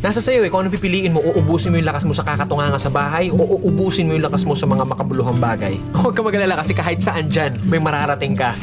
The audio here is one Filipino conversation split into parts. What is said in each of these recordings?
Nasa sayo kung ano pipiliin mo, uubusin mo yung lakas mo sa kakatunganga sa bahay o uubusin mo yung lakas mo sa mga makabuluhang bagay. Huwag ka magalala kasi kahit saan dyan, may mararating ka.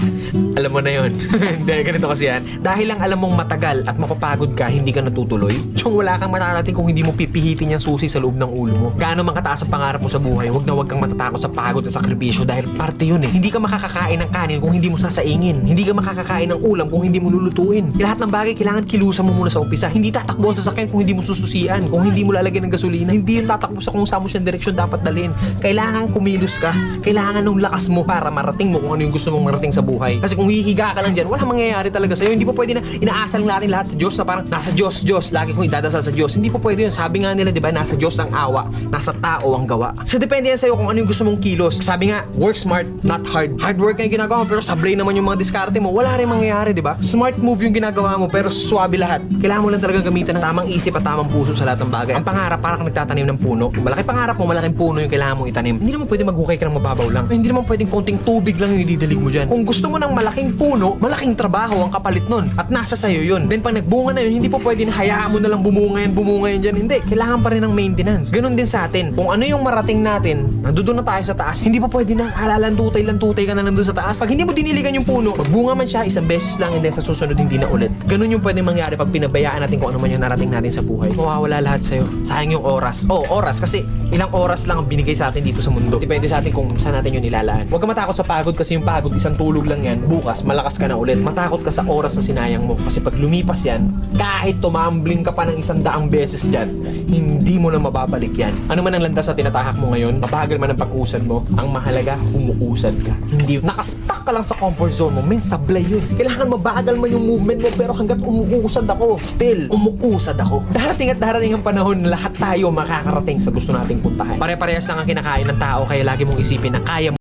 Alam mo na yun. Hindi, ganito kasi yan. Dahil lang alam mong matagal at mapapagod ka, hindi ka natutuloy. Tsong wala kang mararating kung hindi mo pipihitin yung susi sa loob ng ulo mo. Gaano man kataas ang pangarap mo sa buhay, huwag kang matatakot sa pagod at sakripisyo dahil parte yun eh. Hindi ka makakakain ng kanin kung hindi mo sasaingin. Hindi ka makakakain ng ulam kung hindi mo lulutuin. Lahat ng bagay kailangan kilusan mo muna sa umpisa. Hindi tatakbo ang sasakyan kung hindi mo sususian. Kung hindi mo lalagyan ng gasolina, hindi yun tatakbo sa kung saan mo siyang direksyon dapat dalhin. Kailangan kumilos ka. Kailangan ng lakas mo para marating mo kung ano yung gusto mong marating sa buhay. Kasi kung hihiga ka lang dyan, wala mangyayari talaga sa'yo. Hindi pa pwede na inaasal natin lahat sa Diyos na parang nasa Diyos, lagi kong idadasal sa Diyos. Hindi pa pwede yun. Sabi nga nila, di ba, nasa Diyos ang awa, nasa tao ang gawa. So depende yan sa'yo kung ano yung gusto mong kilos. Sabi nga, work smart, not hard. Hard work nga yung ginagawa mo, pero sablay naman yung mga diskarte mo. Wala rin mangyayari, di ba? Smart move yung ginagawa mo, pero swabe lahat. Kailangan mo lang talaga gamitan ng tamang isip at tamang puso sa lahat ng bagay. Ang pangarap, parang nagtatanim ng puno. Malaki pangarap mo, malaking puno yung kailangan mong itanim. Hindi naman pwede maghukay ka ng mababaw lang. Hindi naman pwedeng konting tubig lang yung ididalig mo dyan. Kung gusto mo ng malaking puno, malaking trabaho ang kapalit nun. At nasa sayo yun. Then pag nagbunga na yun, hindi po pwede na hayaan mo na lang bumunga yan dyan. Hindi. Kailangan pa rin ng maintenance. Ganun din sa atin. Kung ano yung marating natin, nandoon na tayo sa taas, hindi pa pwede na halalantutay ka na lang doon sa taas. Pag hindi mo diniligan yung puno, magbunga man siya isang beses lang and then sa susunod hindi na ulit. Ganun yung pwede mangyari pag pinabayaan natin kung ano man yung narating natin sa buhay. Mawawala lahat sa'yo. Sayang yung oras. Oras kasi ilang oras lang ang binigay sa atin dito sa mundo. Depende sa atin kung saan natin yun nilalaan. Huwag ka matakot sa pagod kasi yung pagod, isang tulog lang yan. Bukas, malakas ka na ulit. Matakot ka sa oras na sinayang mo. Kasi pag lumipas yan, kahit tumambling ka pa ng 100 beses dyan, hindi mo na mababalik yan. Ano man ang landas na tinatahak mo ngayon, mabagal man ang pag-usad mo, ang mahalaga, umuusad ka. Hindi, nakastuck ka lang sa comfort zone mo, men, sablay yun. Kailangan mabagal man yung movement mo, pero hanggat umuusad ako, still, umuusad ako. Darating at darating ang panahon na lahat tayo makakarating sa gusto nating puntahan. Pare-parehas lang ang kinakain ng tao, kaya lagi mong isipin na kaya mo